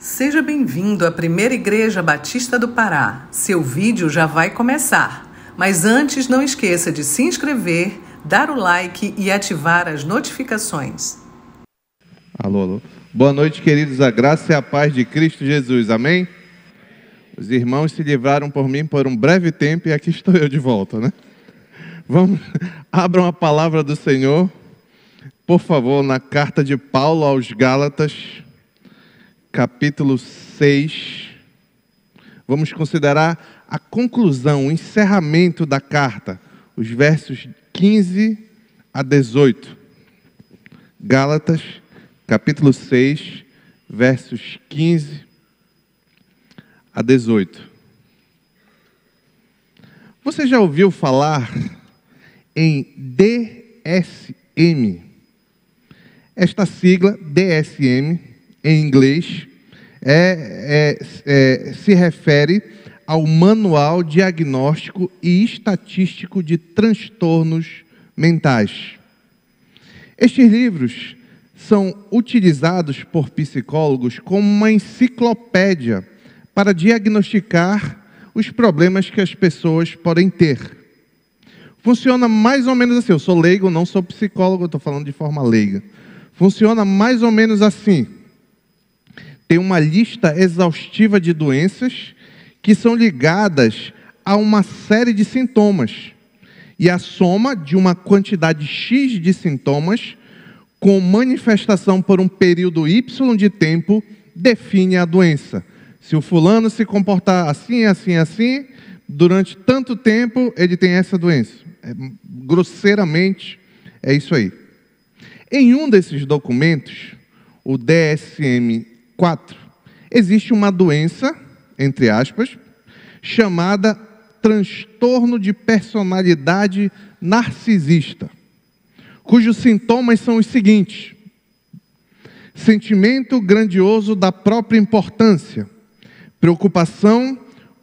Seja bem-vindo à Primeira Igreja Batista do Pará. Seu vídeo já vai começar. Mas antes, não esqueça de se inscrever, dar o like e ativar as notificações. Alô. Boa noite, queridos. A graça e a paz de Cristo Jesus. Amém? Os irmãos se livraram por mim por um breve tempo e aqui estou eu de volta, né? Abram a palavra do Senhor, por favor, na carta de Paulo aos Gálatas, capítulo 6, vamos considerar a conclusão, o encerramento da carta, os versos 15 a 18. Gálatas, capítulo 6, versos 15 a 18. Você já ouviu falar em DSM? Esta sigla, DSM, em inglês, se refere ao Manual Diagnóstico e Estatístico de Transtornos Mentais. Estes livros são utilizados por psicólogos como uma enciclopédia para diagnosticar os problemas que as pessoas podem ter. Funciona mais ou menos assim, eu sou leigo, não sou psicólogo, estou falando de forma leiga. Funciona mais ou menos assim. Tem uma lista exaustiva de doenças que são ligadas a uma série de sintomas. E a soma de uma quantidade X de sintomas, com manifestação por um período Y de tempo, define a doença. Se o fulano se comportar assim, assim, assim, durante tanto tempo, ele tem essa doença. Grosseiramente, é isso aí. Em um desses documentos, o DSM-4, existe uma doença, entre aspas, chamada transtorno de personalidade narcisista, cujos sintomas são os seguintes: sentimento grandioso da própria importância, preocupação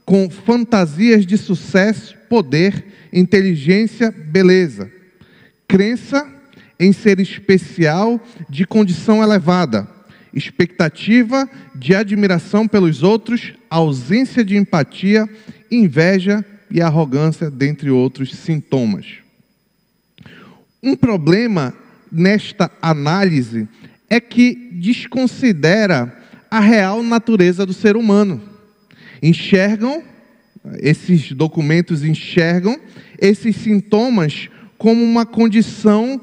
com fantasias de sucesso, poder, inteligência, beleza, crença em ser especial de condição elevada, expectativa de admiração pelos outros, ausência de empatia, inveja e arrogância, dentre outros sintomas. Um problema nesta análise é que desconsidera a real natureza do ser humano. Esses documentos enxergam esses sintomas como uma condição,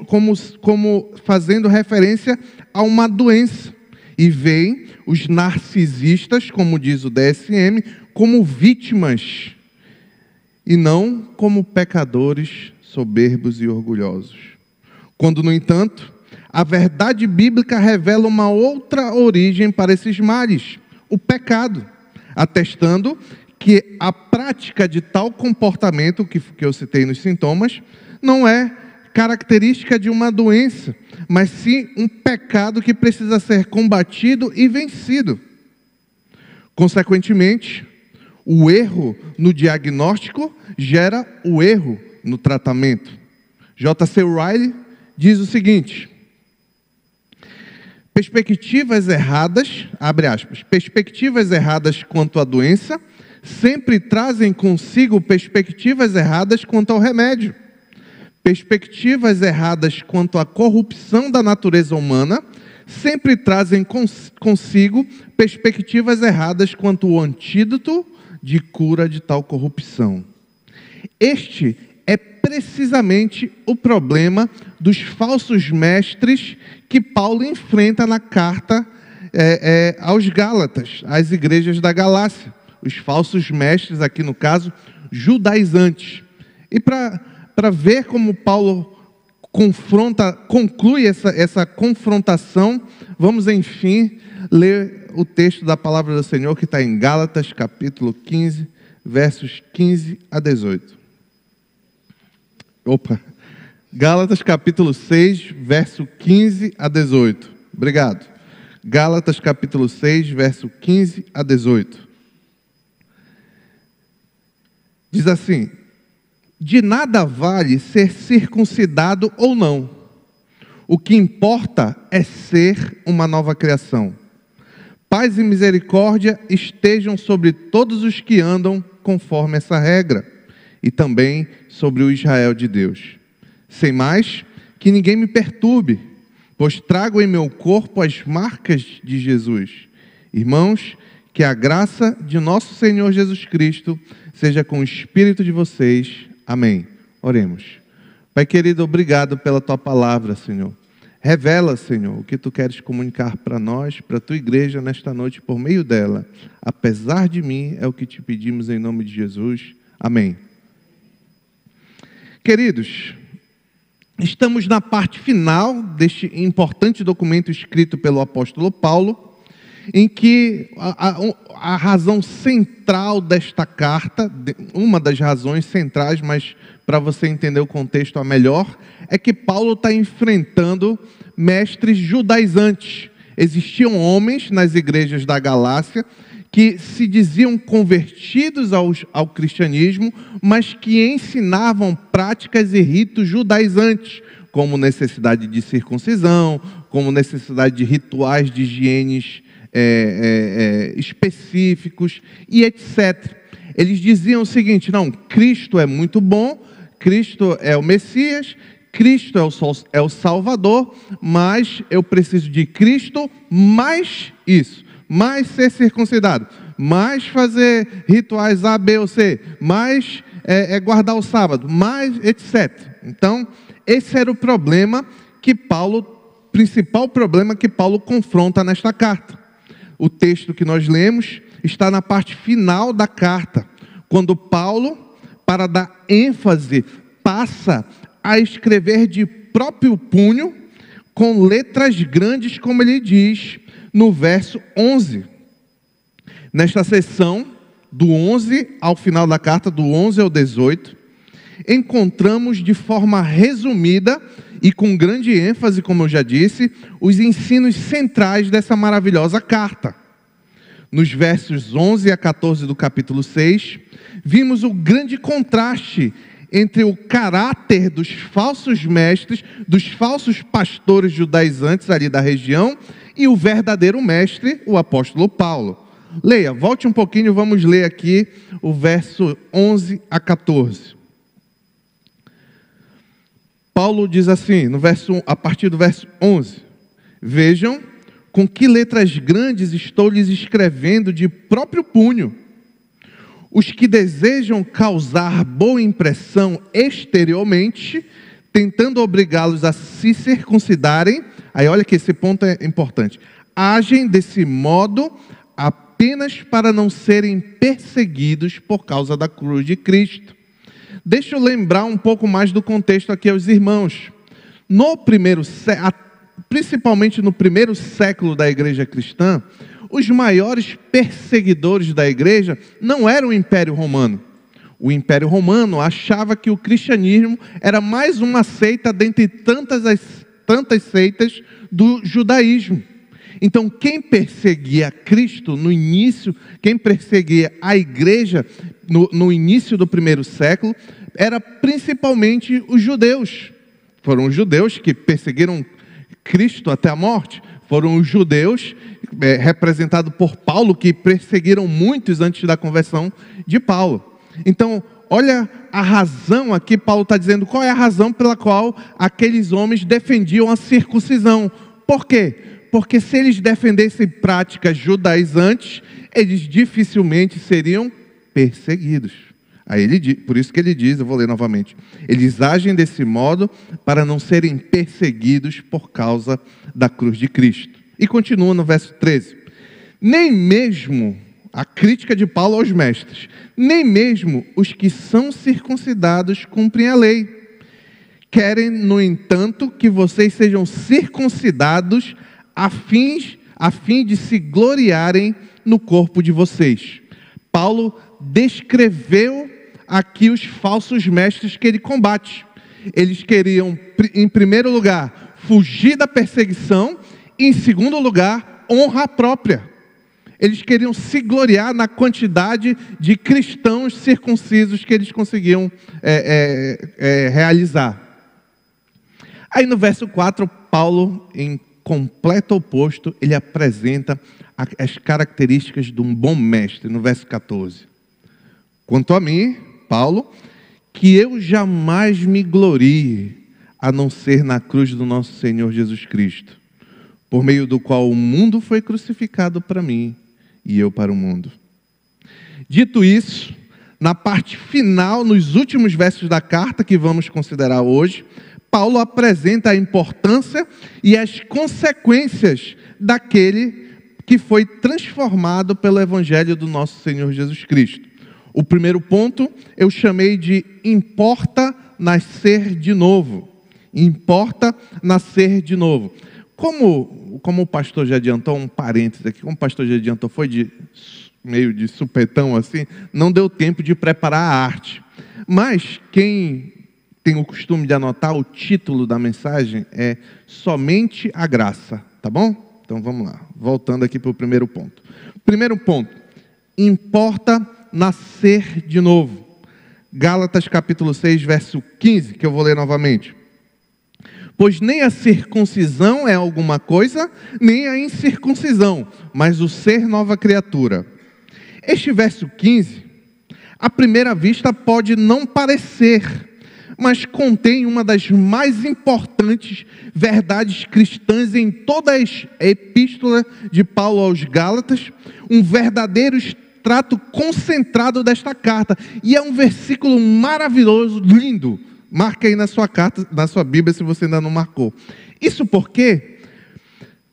como fazendo referência a uma doença. E veem os narcisistas, como diz o DSM, como vítimas, e não como pecadores soberbos e orgulhosos. Quando, no entanto, a verdade bíblica revela uma outra origem para esses males, o pecado, atestando que a prática de tal comportamento, que eu citei nos sintomas, não é característica de uma doença, mas sim um pecado que precisa ser combatido e vencido. Consequentemente, o erro no diagnóstico gera o erro no tratamento. J.C. Ryle diz o seguinte: perspectivas erradas, abre aspas, perspectivas erradas quanto à doença sempre trazem consigo perspectivas erradas quanto ao remédio. Perspectivas erradas quanto à corrupção da natureza humana sempre trazem consigo perspectivas erradas quanto ao antídoto de cura de tal corrupção. Este é precisamente o problema dos falsos mestres que Paulo enfrenta na carta aos Gálatas, às igrejas da Galácia. Os falsos mestres, aqui no caso, judaizantes. E para ver como Paulo conclui essa confrontação, vamos, enfim, ler o texto da palavra do Senhor que está em Gálatas, capítulo 15, versos 15 a 18. Gálatas, capítulo 6, verso 15 a 18. Obrigado. Gálatas, capítulo 6, verso 15 a 18. Diz assim: de nada vale ser circuncidado ou não. O que importa é ser uma nova criação. Paz e misericórdia estejam sobre todos os que andam conforme essa regra, e também sobre o Israel de Deus. Sem mais, que ninguém me perturbe, pois trago em meu corpo as marcas de Jesus. Irmãos, que a graça de nosso Senhor Jesus Cristo seja com o espírito de vocês. Amém. Oremos. Pai querido, obrigado pela tua palavra, Senhor. Revela, Senhor, o que tu queres comunicar para nós, para a tua igreja nesta noite por meio dela. Apesar de mim, é o que te pedimos em nome de Jesus. Amém. Queridos, estamos na parte final deste importante documento escrito pelo apóstolo Paulo, em que a razão central desta carta, uma das razões centrais, mas para você entender o contexto a melhor, é que Paulo está enfrentando mestres judaizantes. Existiam homens nas igrejas da Galácia que se diziam convertidos ao cristianismo, mas que ensinavam práticas e ritos judaizantes, como necessidade de circuncisão, como necessidade de rituais de higienes específicos e etc. Eles diziam o seguinte: não, Cristo é muito bom, Cristo é o Messias, Cristo é o Salvador, mas eu preciso de Cristo mais isso, mais ser circuncidado, mais fazer rituais A, B ou C, mais guardar o sábado, mais etc. Então, esse era o problema que principal problema que Paulo confronta nesta carta. O texto que nós lemos está na parte final da carta, quando Paulo, para dar ênfase, passa a escrever de próprio punho, com letras grandes, como ele diz no verso 11. Nesta seção, do 11 ao final da carta, do 11 ao 18, encontramos de forma resumida e com grande ênfase, como eu já disse, os ensinos centrais dessa maravilhosa carta. Nos versos 11 a 14 do capítulo 6, vimos o grande contraste entre o caráter dos falsos mestres, dos falsos pastores judaizantes ali da região, e o verdadeiro mestre, o apóstolo Paulo. Leia, volte um pouquinho, vamos ler aqui o verso 11 a 14. Paulo diz assim, a partir do verso 11: vejam com que letras grandes estou lhes escrevendo de próprio punho. Os que desejam causar boa impressão exteriormente, tentando obrigá-los a se circuncidarem, aí olha que esse ponto é importante, agem desse modo apenas para não serem perseguidos por causa da cruz de Cristo. Deixa eu lembrar um pouco mais do contexto aqui aos irmãos. Principalmente no primeiro século da igreja cristã, os maiores perseguidores da igreja não eram o Império Romano. O Império Romano achava que o cristianismo era mais uma seita dentre tantas seitas do judaísmo. Então, quem perseguia Cristo no início, quem perseguia a igreja no início do primeiro século, era principalmente os judeus. Foram os judeus que perseguiram Cristo até a morte. Foram os judeus, representados por Paulo, que perseguiram muitos antes da conversão de Paulo. Então, olha a razão aqui, Paulo está dizendo qual é a razão pela qual aqueles homens defendiam a circuncisão. Por quê? Porque se eles defendessem práticas judaizantes, eles dificilmente seriam perseguidos. Aí por isso que ele diz, eu vou ler novamente, eles agem desse modo para não serem perseguidos por causa da cruz de Cristo. E continua no verso 13. Nem mesmo, a crítica de Paulo aos mestres, nem mesmo os que são circuncidados cumprem a lei. Querem, no entanto, que vocês sejam circuncidados a fim de se gloriarem no corpo de vocês. Paulo descreveu aqui os falsos mestres que ele combate. Eles queriam, em primeiro lugar, fugir da perseguição, e em segundo lugar, honra própria. Eles queriam se gloriar na quantidade de cristãos circuncisos que eles conseguiam realizar. Aí no verso 4, Paulo, em completo oposto, ele apresenta as características de um bom mestre, no verso 14. Quanto a mim, Paulo, que eu jamais me glorie, a não ser na cruz do nosso Senhor Jesus Cristo, por meio do qual o mundo foi crucificado para mim e eu para o mundo. Dito isso, na parte final, nos últimos versos da carta que vamos considerar hoje, Paulo apresenta a importância e as consequências daquele que foi transformado pelo Evangelho do nosso Senhor Jesus Cristo. O primeiro ponto eu chamei de importa nascer de novo. Importa nascer de novo. Como o pastor já adiantou, um parênteses aqui, como o pastor já adiantou, foi meio de supetão assim, não deu tempo de preparar a arte. Mas quem tem o costume de anotar, o título da mensagem é Somente a Graça, tá bom? Então vamos lá, voltando aqui para o primeiro ponto. Primeiro ponto, importa nascer de novo. Gálatas capítulo 6, verso 15, que eu vou ler novamente. Pois nem a circuncisão é alguma coisa, nem a incircuncisão, mas o ser nova criatura. Este verso 15, à primeira vista pode não parecer, mas contém uma das mais importantes verdades cristãs em toda a epístola de Paulo aos Gálatas, um verdadeiro extrato concentrado desta carta, e é um versículo maravilhoso, lindo. Marque aí na sua carta, na sua Bíblia, se você ainda não marcou. Isso porque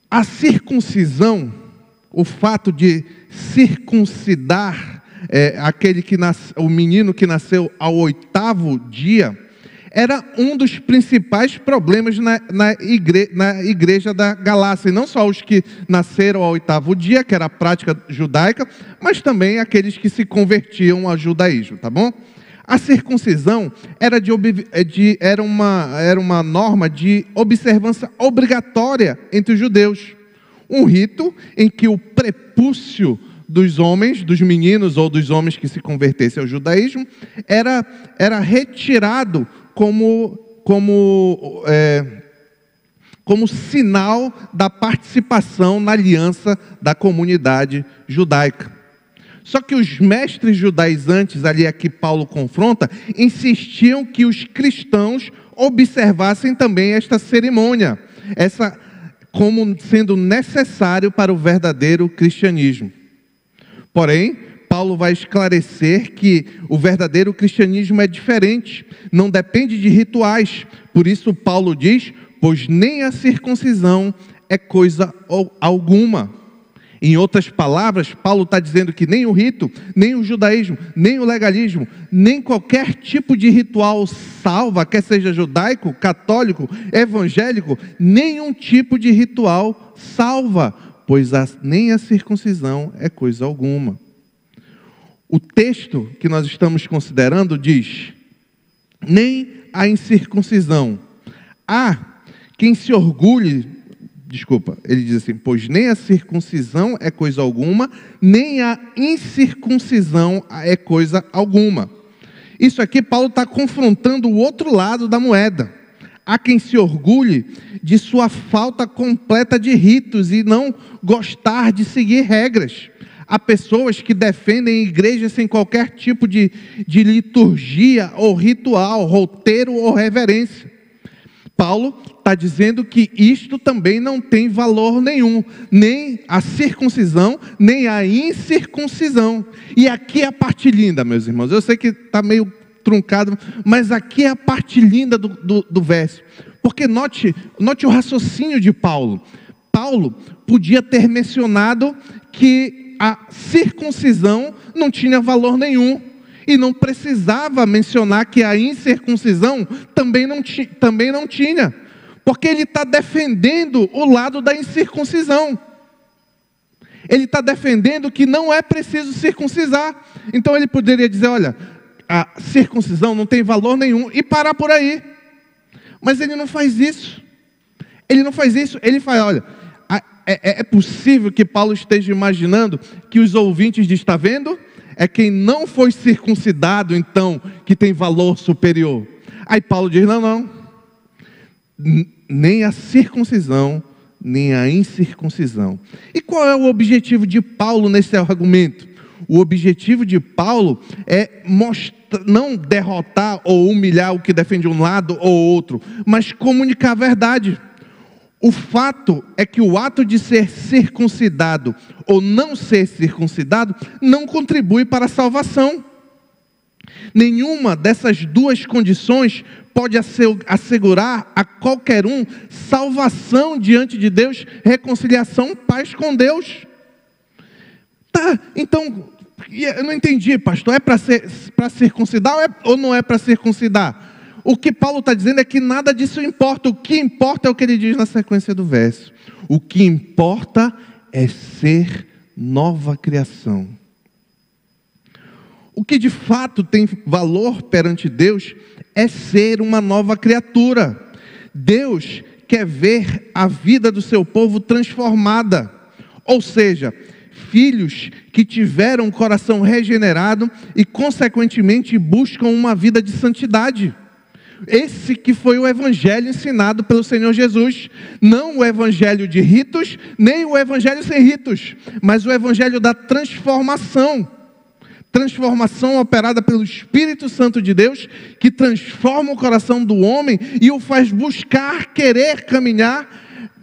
a circuncisão, o fato de circuncidar o menino que nasceu ao 8º dia, era um dos principais problemas na igreja da Galácia. E não só os que nasceram ao 8º dia, que era a prática judaica, mas também aqueles que se convertiam ao judaísmo, tá bom? A circuncisão era uma norma de observância obrigatória entre os judeus. Um rito em que o prepúcio dos homens, dos meninos ou dos homens que se convertessem ao judaísmo, era retirado como sinal da participação na aliança da comunidade judaica. Só que os mestres judaizantes, ali a que Paulo confronta, insistiam que os cristãos observassem também esta cerimônia, como sendo necessário para o verdadeiro cristianismo. Porém, Paulo vai esclarecer que o verdadeiro cristianismo é diferente, não depende de rituais. Por isso Paulo diz, pois nem a circuncisão é coisa alguma. Em outras palavras, Paulo está dizendo que nem o rito, nem o judaísmo, nem o legalismo, nem qualquer tipo de ritual salva, quer seja judaico, católico, evangélico, nenhum tipo de ritual salva, pois nem a circuncisão é coisa alguma. O texto que nós estamos considerando diz, nem a incircuncisão. Quem se orgulhe, ele diz assim, pois nem a circuncisão é coisa alguma, nem a incircuncisão é coisa alguma. Isso aqui Paulo está confrontando o outro lado da moeda. Há quem se orgulhe de sua falta completa de ritos e não gostar de seguir regras. Há pessoas que defendem igrejas sem qualquer tipo de liturgia ou ritual, roteiro ou reverência. Paulo está dizendo que isto também não tem valor nenhum, nem a circuncisão, nem a incircuncisão. E aqui é a parte linda, meus irmãos. Eu sei que está meio truncado, mas aqui é a parte linda do verso. Porque note o raciocínio de Paulo. Paulo podia ter mencionado que a circuncisão não tinha valor nenhum. E não precisava mencionar que a incircuncisão também não tinha. Porque ele está defendendo o lado da incircuncisão. Ele está defendendo que não é preciso circuncisar. Então ele poderia dizer, olha, a circuncisão não tem valor nenhum e parar por aí. Mas ele não faz isso. Ele não faz isso. Ele fala, olha, é possível que Paulo esteja imaginando que os ouvintes de está vendo? É quem não foi circuncidado, então, que tem valor superior. Aí Paulo diz, não. Nem a circuncisão nem a incircuncisão. E qual é o objetivo de Paulo nesse argumento? O objetivo de Paulo é não derrotar ou humilhar o que defende um lado ou outro, mas comunicar a verdade. O fato é que o ato de ser circuncidado ou não ser circuncidado não contribui para a salvação. Nenhuma dessas duas condições pode assegurar a qualquer um salvação diante de Deus, reconciliação, paz com Deus. Tá, então, eu não entendi, pastor, é para circuncidar ou não é para circuncidar? O que Paulo está dizendo é que nada disso importa. O que importa é o que ele diz na sequência do verso. O que importa é ser nova criação. O que de fato tem valor perante Deus é ser uma nova criatura. Deus quer ver a vida do seu povo transformada. Ou seja, filhos que tiveram o coração regenerado e consequentemente buscam uma vida de santidade. Esse que foi o evangelho ensinado pelo Senhor Jesus. Não o evangelho de ritos, nem o evangelho sem ritos, mas o evangelho da transformação. Transformação operada pelo Espírito Santo de Deus, que transforma o coração do homem e o faz buscar, querer caminhar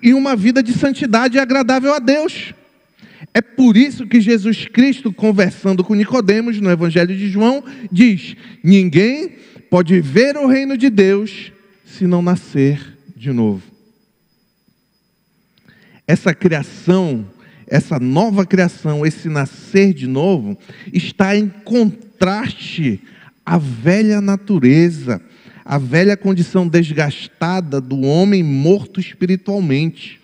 em uma vida de santidade agradável a Deus. É por isso que Jesus Cristo, conversando com Nicodemos no Evangelho de João, diz: ninguém pode ver o reino de Deus se não nascer de novo. Essa criação, essa nova criação, esse nascer de novo, está em contraste à velha natureza, à velha condição desgastada do homem morto espiritualmente.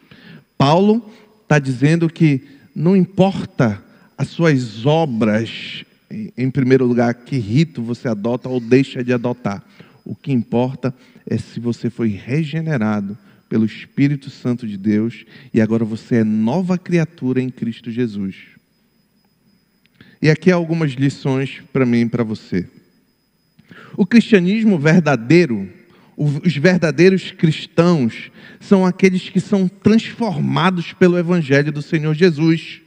Paulo está dizendo que não importa as suas obras, em primeiro lugar, que rito você adota ou deixa de adotar. O que importa é se você foi regenerado pelo Espírito Santo de Deus e agora você é nova criatura em Cristo Jesus. E aqui há algumas lições para mim e para você. O cristianismo verdadeiro, os verdadeiros cristãos, são aqueles que são transformados pelo Evangelho do Senhor Jesus.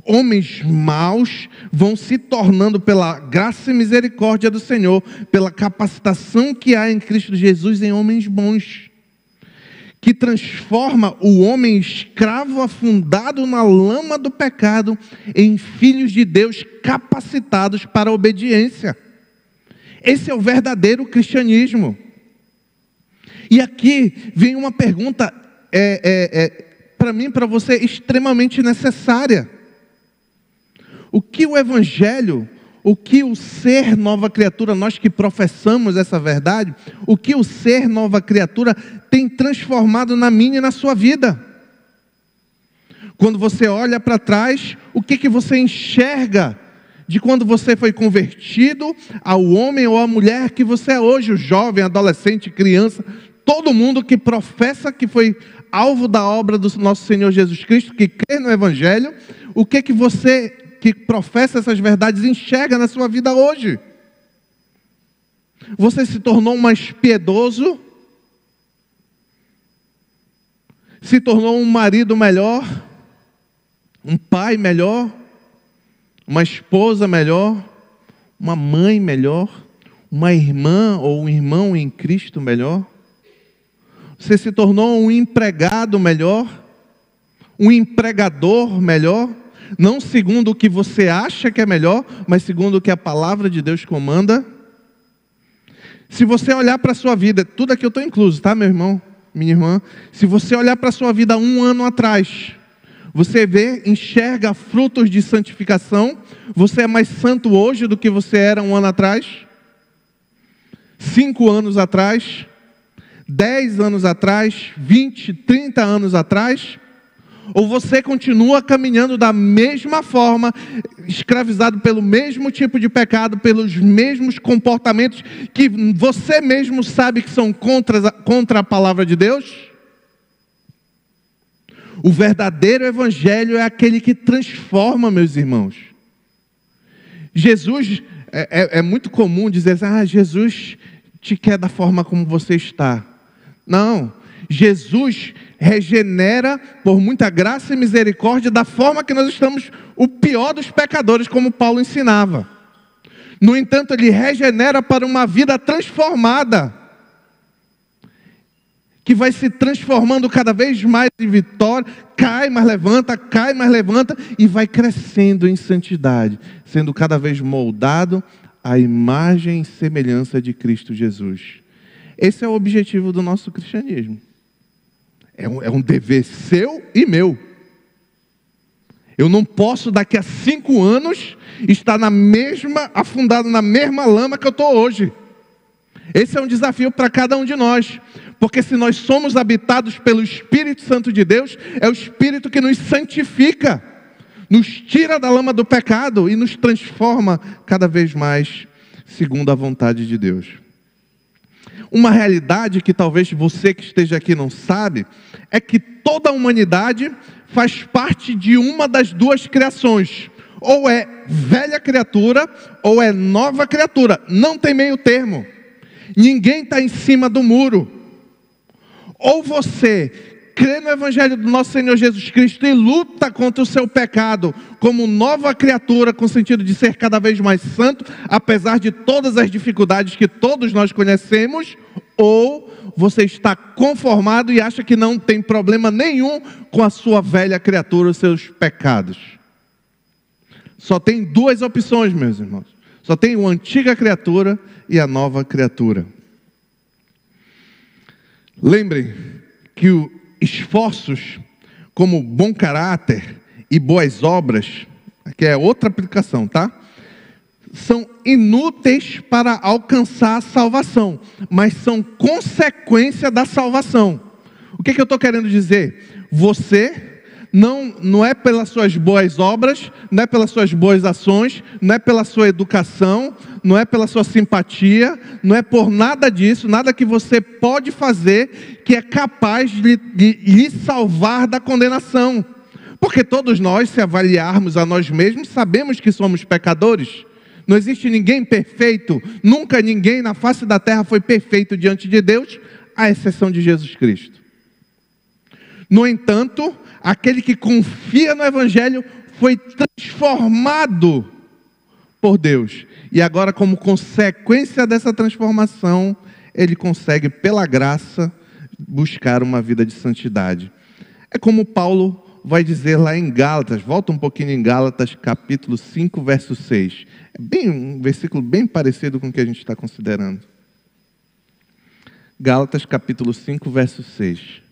Homens maus vão se tornando, pela graça e misericórdia do Senhor, pela capacitação que há em Cristo Jesus, em homens bons, que transforma o homem escravo afundado na lama do pecado em filhos de Deus capacitados para a obediência. Esse é o verdadeiro cristianismo. E aqui vem uma pergunta, para mim, para você, extremamente necessária. O que o Evangelho, o que o ser nova criatura, nós que professamos essa verdade, o que o ser nova criatura tem transformado na minha e na sua vida? Quando você olha para trás, o que você enxerga de quando você foi convertido ao homem ou à mulher que você é hoje, o jovem, adolescente, criança, todo mundo que professa que foi alvo da obra do nosso Senhor Jesus Cristo, que crê no Evangelho, o que você que professa essas verdades enxerga na sua vida hoje? Você se tornou mais piedoso? Se tornou um marido melhor? Um pai melhor? Uma esposa melhor? Uma mãe melhor? Uma irmã ou um irmão em Cristo melhor? Você se tornou um empregado melhor? Um empregador melhor? Não segundo o que você acha que é melhor, mas segundo o que a palavra de Deus comanda. Se você olhar para a sua vida, tudo aqui eu estou incluso, tá, meu irmão, minha irmã? Se você olhar para a sua vida 1 ano atrás, você enxerga frutos de santificação? Você é mais santo hoje do que você era 1 ano atrás? 5 anos atrás? 10 anos atrás? 20, 30 anos atrás? Ou você continua caminhando da mesma forma, escravizado pelo mesmo tipo de pecado, pelos mesmos comportamentos que você mesmo sabe que são contra a palavra de Deus? O verdadeiro evangelho é aquele que transforma, meus irmãos. Jesus, é muito comum dizer assim, Jesus te quer da forma como você está. Não, Jesus regenera por muita graça e misericórdia da forma que nós estamos o pior dos pecadores, como Paulo ensinava. No entanto, Ele regenera para uma vida transformada, que vai se transformando cada vez mais em vitória, cai, mas levanta, e vai crescendo em santidade, sendo cada vez moldado à imagem e semelhança de Cristo Jesus. Esse é o objetivo do nosso cristianismo. É um dever seu e meu. Eu não posso daqui a 5 anos estar afundado na mesma lama que eu estou hoje. Esse é um desafio para cada um de nós. Porque se nós somos habitados pelo Espírito Santo de Deus, é o Espírito que nos santifica, nos tira da lama do pecado e nos transforma cada vez mais segundo a vontade de Deus. Uma realidade que talvez você que esteja aqui não sabe, é que toda a humanidade faz parte de uma das duas criações. Ou é velha criatura, ou é nova criatura. Não tem meio termo. Ninguém está em cima do muro. Ou você crê no Evangelho do nosso Senhor Jesus Cristo e luta contra o seu pecado como nova criatura, com o sentido de ser cada vez mais santo, apesar de todas as dificuldades que todos nós conhecemos, ou você está conformado e acha que não tem problema nenhum com a sua velha criatura, os seus pecados. Só tem duas opções, meus irmãos. Só tem a antiga criatura e a nova criatura. Lembrem que os esforços como bom caráter e boas obras, que é outra aplicação, tá? São inúteis para alcançar a salvação, mas são consequência da salvação. O que eu estou querendo dizer? Você não é pelas suas boas obras, não é pelas suas boas ações, não é pela sua educação, não é pela sua simpatia, não é por nada disso, nada que você pode fazer que é capaz de lhe salvar da condenação. Porque todos nós, se avaliarmos a nós mesmos, sabemos que somos pecadores. Não existe ninguém perfeito, nunca ninguém na face da terra foi perfeito diante de Deus, à exceção de Jesus Cristo. No entanto, aquele que confia no Evangelho foi transformado por Deus. E agora, como consequência dessa transformação, ele consegue, pela graça, buscar uma vida de santidade. É como Paulo vai dizer lá em Gálatas, volta um pouquinho em Gálatas, capítulo 5, verso 6. É um versículo bem parecido com o que a gente está considerando. Gálatas, capítulo 5, verso 6.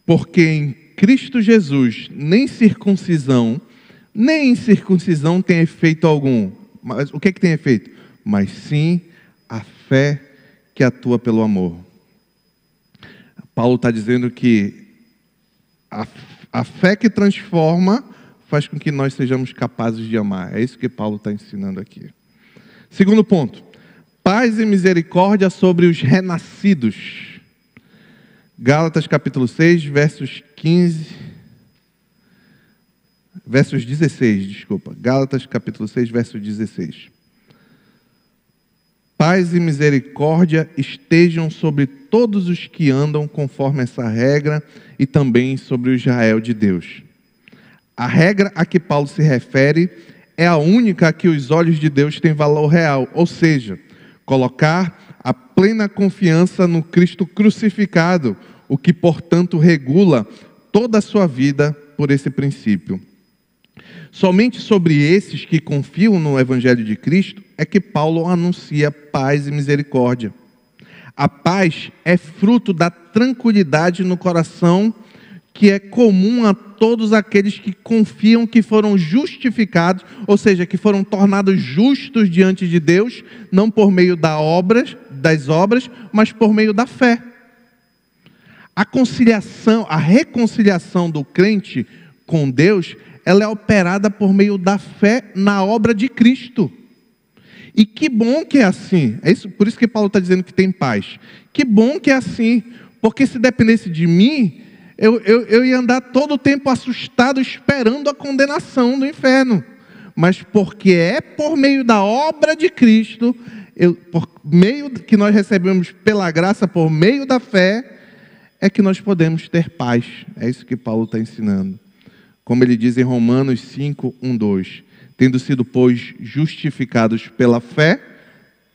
Porque em Cristo Jesus, nem circuncisão, nem incircuncisão tem efeito algum. Mas o que tem efeito? Mas sim a fé que atua pelo amor. Paulo está dizendo que a fé que transforma faz com que nós sejamos capazes de amar. É isso que Paulo está ensinando aqui. Segundo ponto. Paz e misericórdia sobre os renascidos. Gálatas capítulo 6, versos 16, Gálatas capítulo 6, verso 16. Paz e misericórdia estejam sobre todos os que andam conforme essa regra e também sobre o Israel de Deus. A regra a que Paulo se refere é a única a que os olhos de Deus têm valor real, ou seja, colocar a plena confiança no Cristo crucificado, o que, portanto, regula toda a sua vida por esse princípio. Somente sobre esses que confiam no Evangelho de Cristo é que Paulo anuncia paz e misericórdia. A paz é fruto da tranquilidade no coração que é comum a todos aqueles que confiam que foram justificados, ou seja, que foram tornados justos diante de Deus, não por meio das obras, mas por meio da fé. A reconciliação do crente com Deus, ela é operada por meio da fé na obra de Cristo. E que bom que é assim. Por isso que Paulo está dizendo que tem paz. Que bom que é assim. Porque se dependesse de mim, eu ia andar todo o tempo assustado, esperando a condenação do inferno. mas porque é por meio da obra de Cristo, por meio que nós recebemos pela graça, por meio da fé, é que nós podemos ter paz. É isso que Paulo está ensinando. Como ele diz em Romanos 5, 1, 2. Tendo sido, pois, justificados pela fé,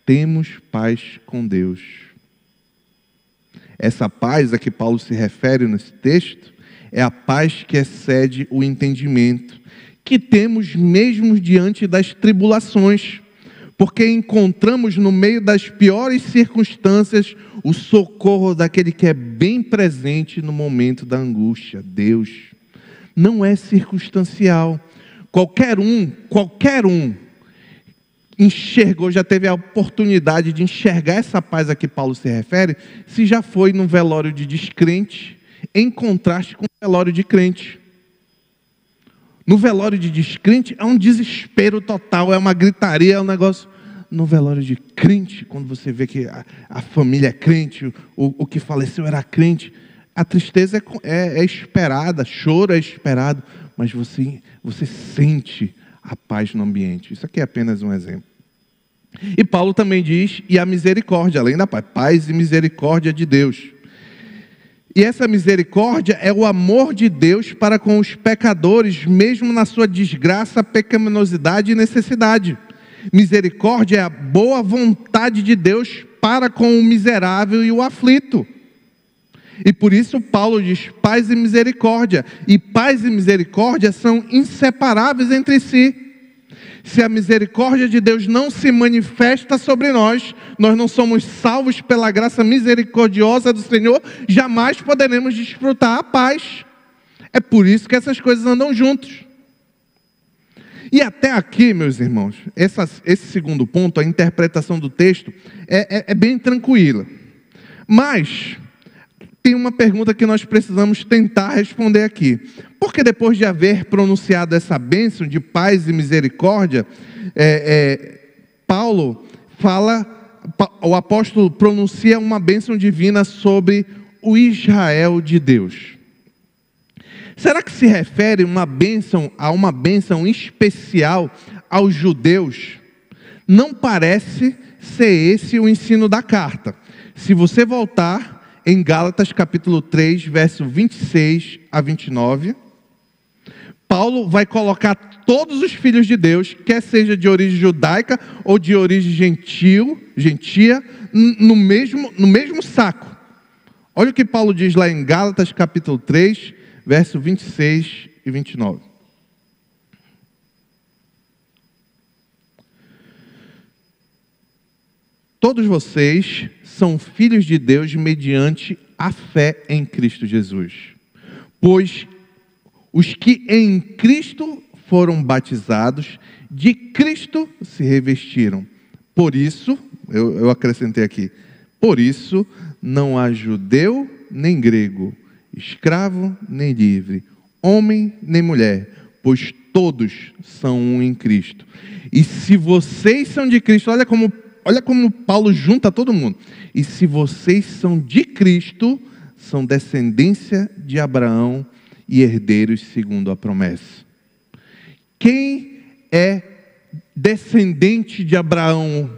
temos paz com Deus. Essa paz a que Paulo se refere nesse texto é a paz que excede o entendimento, que temos mesmo diante das tribulações, porque encontramos no meio das piores circunstâncias o socorro daquele que é bem presente no momento da angústia, Deus. Não é circunstancial. Qualquer um enxergou, já teve a oportunidade de enxergar essa paz a que Paulo se refere, se já foi num velório de descrente, em contraste com o velório de crente. No velório de descrente é um desespero total, é uma gritaria, é um negócio. No velório de crente, quando você vê que a família é crente, o que faleceu era crente, a tristeza é esperada, choro é esperado, mas você sente a paz no ambiente. Isso aqui é apenas um exemplo. E Paulo também diz, e a misericórdia, além da paz e misericórdia de Deus. E essa misericórdia é o amor de Deus para com os pecadores, mesmo na sua desgraça, pecaminosidade e necessidade. Misericórdia é a boa vontade de Deus para com o miserável e o aflito. E por isso Paulo diz paz e misericórdia. E paz e misericórdia são inseparáveis entre si. Se a misericórdia de Deus não se manifesta sobre nós, nós não somos salvos pela graça misericordiosa do Senhor, jamais poderemos desfrutar a paz. É por isso que essas coisas andam juntos. E até aqui, meus irmãos, esse segundo ponto, a interpretação do texto, é bem tranquila. Mas tem uma pergunta que nós precisamos tentar responder aqui. Porque depois de haver pronunciado essa bênção de paz e misericórdia, Paulo o apóstolo pronuncia uma bênção divina sobre o Israel de Deus. Será que se refere a uma bênção especial aos judeus? Não parece ser esse o ensino da carta. Se você voltar em Gálatas capítulo 3, verso 26 a 29, Paulo vai colocar todos os filhos de Deus, quer seja de origem judaica ou de origem gentia, no mesmo saco. Olha o que Paulo diz lá em Gálatas capítulo 3, verso 26 e 29. Todos vocês são filhos de Deus mediante a fé em Cristo Jesus. Pois os que em Cristo foram batizados, de Cristo se revestiram. Por isso, eu acrescentei aqui, por isso não há judeu nem grego, escravo nem livre, homem nem mulher, pois todos são um em Cristo. E se vocês são de Cristo, olha como Paulo junta todo mundo. E se vocês são de Cristo, são descendência de Abraão e herdeiros segundo a promessa. Quem é descendente de Abraão,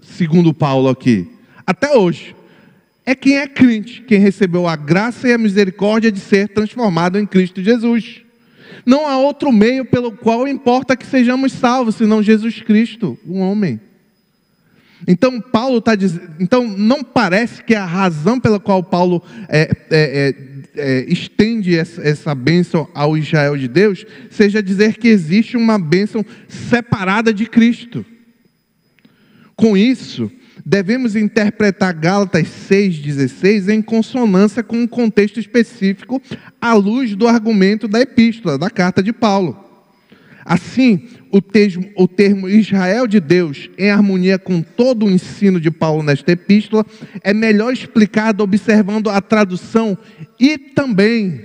segundo Paulo aqui? Até hoje. É quem é crente, quem recebeu a graça e a misericórdia de ser transformado em Cristo Jesus. Não há outro meio pelo qual importa que sejamos salvos, senão Jesus Cristo, um homem. Então Paulo está dizendo, então não parece que a razão pela qual Paulo estende essa bênção ao Israel de Deus seja dizer que existe uma bênção separada de Cristo. Com isso, devemos interpretar Gálatas 6,16 em consonância com um contexto específico à luz do argumento da epístola, da carta de Paulo. Assim, o termo Israel de Deus, em harmonia com todo o ensino de Paulo nesta epístola, é melhor explicado observando a tradução e também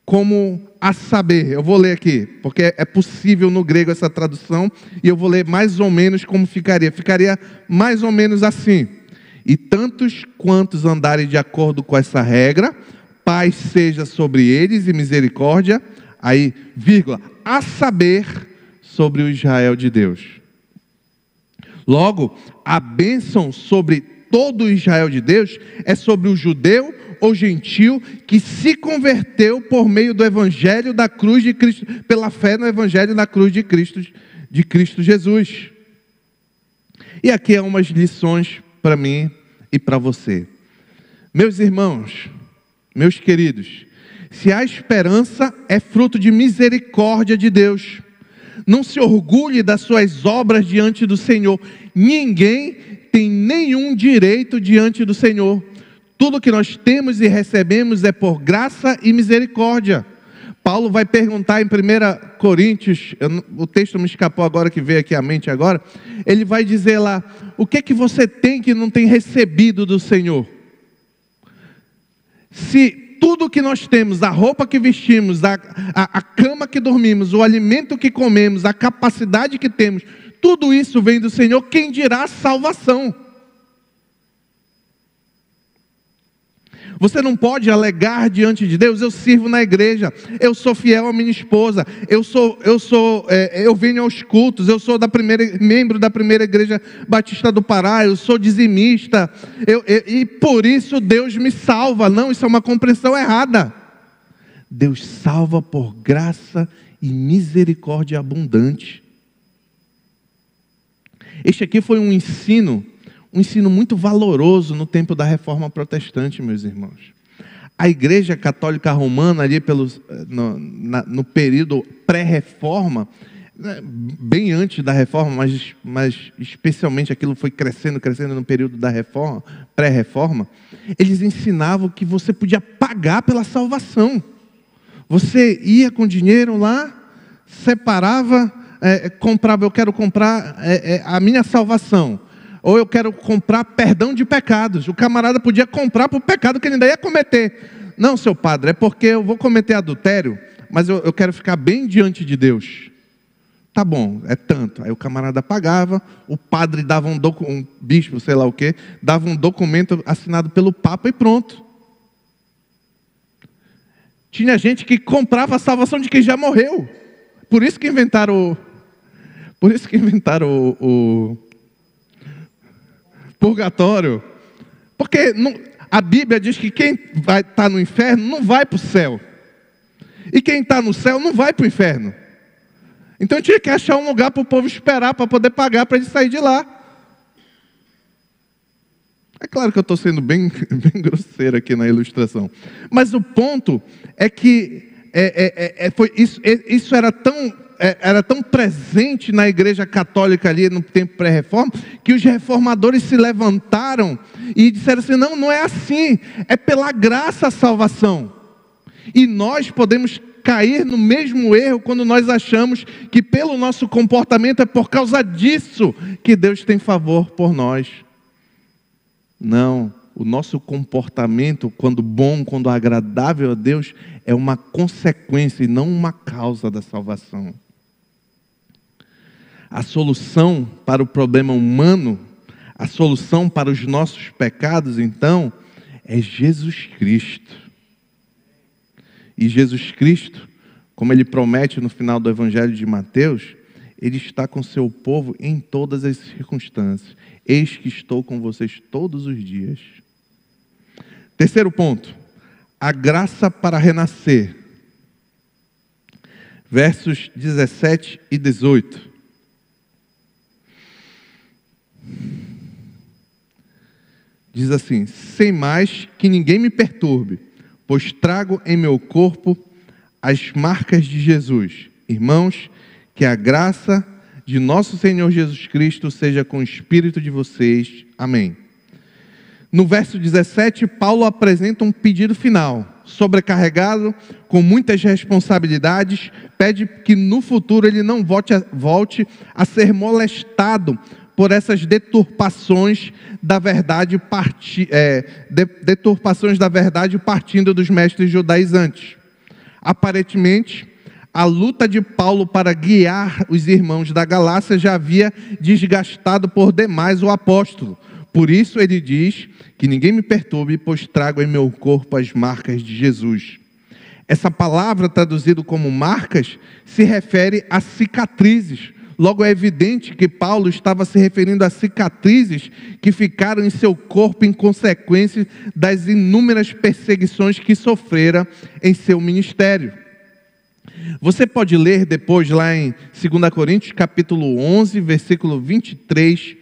como a saber. Eu vou ler aqui, porque é possível no grego essa tradução, e eu vou ler mais ou menos como ficaria. Ficaria mais ou menos assim: e tantos quantos andarem de acordo com essa regra, paz seja sobre eles e misericórdia, aí, vírgula, a saber, sobre o Israel de Deus. Logo, a bênção sobre todo o Israel de Deus é sobre o judeu ou gentil que se converteu por meio do evangelho da cruz de Cristo, pela fé no evangelho da cruz de Cristo Jesus. E aqui é umas lições para mim e para você. Meus irmãos, meus queridos, se a esperança é fruto de misericórdia de Deus, não se orgulhe das suas obras diante do Senhor. Ninguém tem nenhum direito diante do Senhor. Tudo que nós temos e recebemos é por graça e misericórdia. Paulo vai perguntar em 1 Coríntios, o texto me escapou agora, que veio aqui à mente agora. Ele vai dizer lá, o que é que você tem que não tem recebido do Senhor? Se tudo que nós temos, a roupa que vestimos, a cama que dormimos, o alimento que comemos, a capacidade que temos, tudo isso vem do Senhor, quem dirá salvação? Você não pode alegar diante de Deus, eu sirvo na igreja, eu sou fiel à minha esposa, eu venho aos cultos, eu sou membro da primeira igreja batista do Pará, eu sou dizimista, e por isso Deus me salva. Não, isso é uma compreensão errada. Deus salva por graça e misericórdia abundante. Este aqui foi um ensino muito valoroso no tempo da Reforma Protestante, meus irmãos. A Igreja Católica Romana, ali no período pré-reforma, bem antes da reforma, mas especialmente aquilo foi crescendo no período da reforma, pré-reforma, eles ensinavam que você podia pagar pela salvação. Você ia com dinheiro lá, separava, comprava, eu quero comprar a minha salvação. Ou eu quero comprar perdão de pecados. O camarada podia comprar por pecado que ele ainda ia cometer. Não, seu padre, é porque eu vou cometer adultério, mas eu quero ficar bem diante de Deus. Tá bom, é tanto. Aí o camarada pagava, o padre dava um bispo, sei lá o quê, dava um documento assinado pelo Papa e pronto. Tinha gente que comprava a salvação de quem já morreu. Por isso que inventaram o purgatório, porque a Bíblia diz que quem vai estar no inferno não vai para o céu, e quem está no céu não vai para o inferno. Então tinha que achar um lugar para o povo esperar, para poder pagar, para ele sair de lá. É claro que eu estou sendo bem grosseiro aqui na ilustração, mas o ponto é que isso era tão presente na igreja católica ali no tempo pré-reforma, que os reformadores se levantaram e disseram assim, não é assim, é pela graça a salvação. E nós podemos cair no mesmo erro quando nós achamos que pelo nosso comportamento é por causa disso que Deus tem favor por nós. Não, o nosso comportamento, quando bom, quando agradável a Deus, é uma consequência e não uma causa da salvação. A solução para o problema humano, a solução para os nossos pecados, então, é Jesus Cristo. E Jesus Cristo, como ele promete no final do Evangelho de Mateus, ele está com seu povo em todas as circunstâncias. Eis que estou com vocês todos os dias. Terceiro ponto, a graça para renascer. Versos 17 e 18. Diz assim, sem mais que ninguém me perturbe, pois trago em meu corpo as marcas de Jesus. Irmãos, que a graça de nosso Senhor Jesus Cristo seja com o espírito de vocês. Amém. No verso 17, Paulo apresenta um pedido final. Sobrecarregado, com muitas responsabilidades, pede que no futuro ele não volte a ser molestado por essas deturpações da verdade, deturpações da verdade partindo dos mestres judaizantes. Aparentemente, a luta de Paulo para guiar os irmãos da Galácia já havia desgastado por demais o apóstolo. Por isso ele diz que ninguém me perturbe, pois trago em meu corpo as marcas de Jesus. Essa palavra traduzida como marcas se refere a cicatrizes. Logo é evidente que Paulo estava se referindo a cicatrizes que ficaram em seu corpo em consequência das inúmeras perseguições que sofrera em seu ministério. Você pode ler depois lá em 2 Coríntios capítulo 11, versículo 23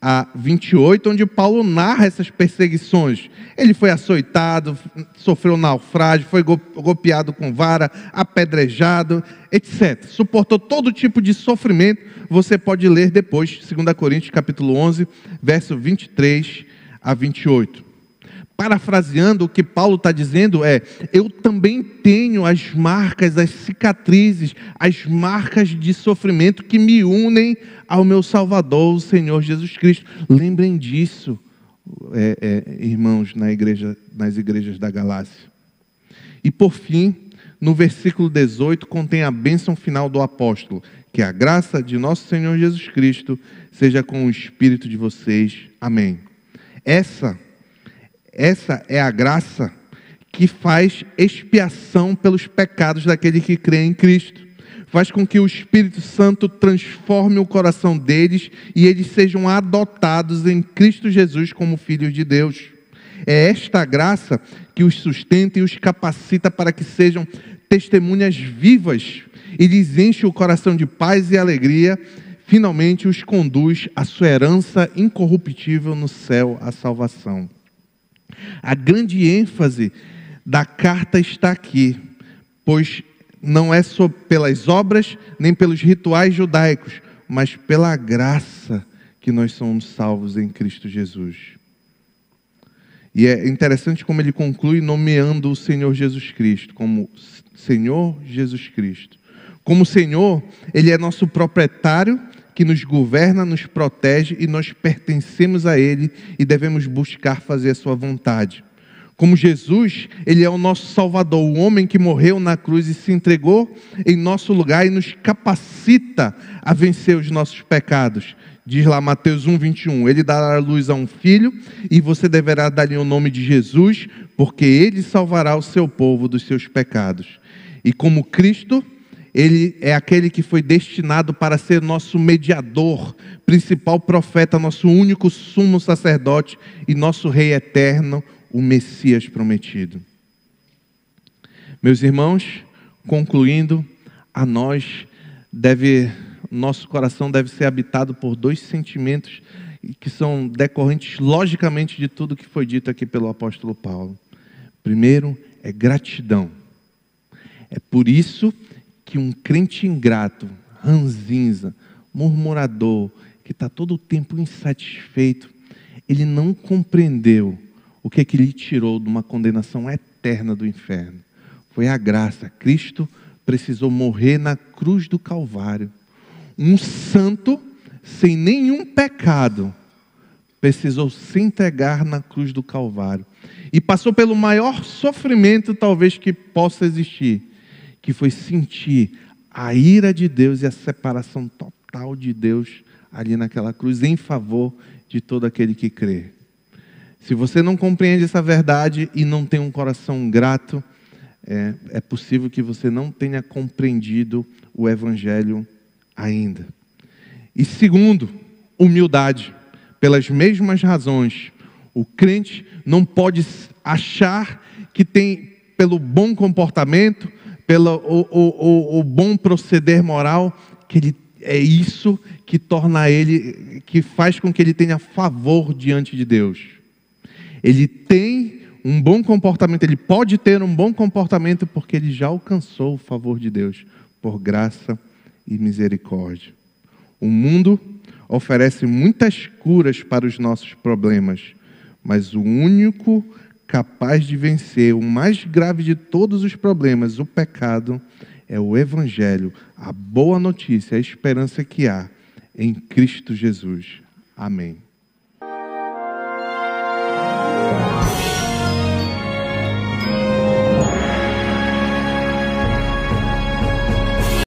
a 28, onde Paulo narra essas perseguições. Ele foi açoitado, sofreu naufrágio, foi golpeado com vara, apedrejado, etc. Suportou todo tipo de sofrimento. Você pode ler depois, 2 Coríntios capítulo 11, verso 23 a 28. Parafraseando, o que Paulo está dizendo é: eu também tenho as marcas, as cicatrizes, as marcas de sofrimento que me unem ao meu Salvador, o Senhor Jesus Cristo. Lembrem disso, irmãos, nas igrejas da Galácia. E por fim, no versículo 18, contém a bênção final do apóstolo: que a graça de nosso Senhor Jesus Cristo seja com o espírito de vocês. Amém. Essa é a graça que faz expiação pelos pecados daquele que crê em Cristo. Faz com que o Espírito Santo transforme o coração deles e eles sejam adotados em Cristo Jesus como filhos de Deus. É esta graça que os sustenta e os capacita para que sejam testemunhas vivas e lhes enche o coração de paz e alegria. Finalmente os conduz à sua herança incorruptível no céu, a salvação. A grande ênfase da carta está aqui, pois não é só pelas obras, nem pelos rituais judaicos, mas pela graça que nós somos salvos em Cristo Jesus. E é interessante como ele conclui nomeando o Senhor Jesus Cristo, como Senhor Jesus Cristo. Como Senhor, Ele é nosso proprietário, que nos governa, nos protege e nós pertencemos a Ele e devemos buscar fazer a sua vontade. Como Jesus, Ele é o nosso Salvador, o homem que morreu na cruz e se entregou em nosso lugar e nos capacita a vencer os nossos pecados. Diz lá Mateus 1:21, Ele dará luz a um filho e você deverá dar-lhe o nome de Jesus, porque Ele salvará o seu povo dos seus pecados. E como Cristo, Ele é aquele que foi destinado para ser nosso mediador, principal profeta, nosso único sumo sacerdote e nosso Rei eterno, o Messias prometido. Meus irmãos, concluindo, nosso coração deve ser habitado por dois sentimentos que são decorrentes logicamente de tudo que foi dito aqui pelo apóstolo Paulo. Primeiro é gratidão. É por isso que um crente ingrato, ranzinza, murmurador, que está todo o tempo insatisfeito, ele não compreendeu o que lhe tirou de uma condenação eterna do inferno. Foi a graça. Cristo precisou morrer na cruz do Calvário. Um santo, sem nenhum pecado, precisou se entregar na cruz do Calvário. E passou pelo maior sofrimento talvez que possa existir, que foi sentir a ira de Deus e a separação total de Deus ali naquela cruz, em favor de todo aquele que crê. Se você não compreende essa verdade e não tem um coração grato, é possível que você não tenha compreendido o Evangelho ainda. E segundo, humildade. Pelas mesmas razões, o crente não pode achar que tem, pelo bom comportamento, pelo o bom proceder moral, que é isso que torna ele, que faz com que ele tenha favor diante de Deus. Ele tem um bom comportamento, ele pode ter um bom comportamento porque ele já alcançou o favor de Deus, por graça e misericórdia. O mundo oferece muitas curas para os nossos problemas, mas o único capaz de vencer o mais grave de todos os problemas, o pecado, é o Evangelho, a boa notícia, a esperança que há em Cristo Jesus. Amém.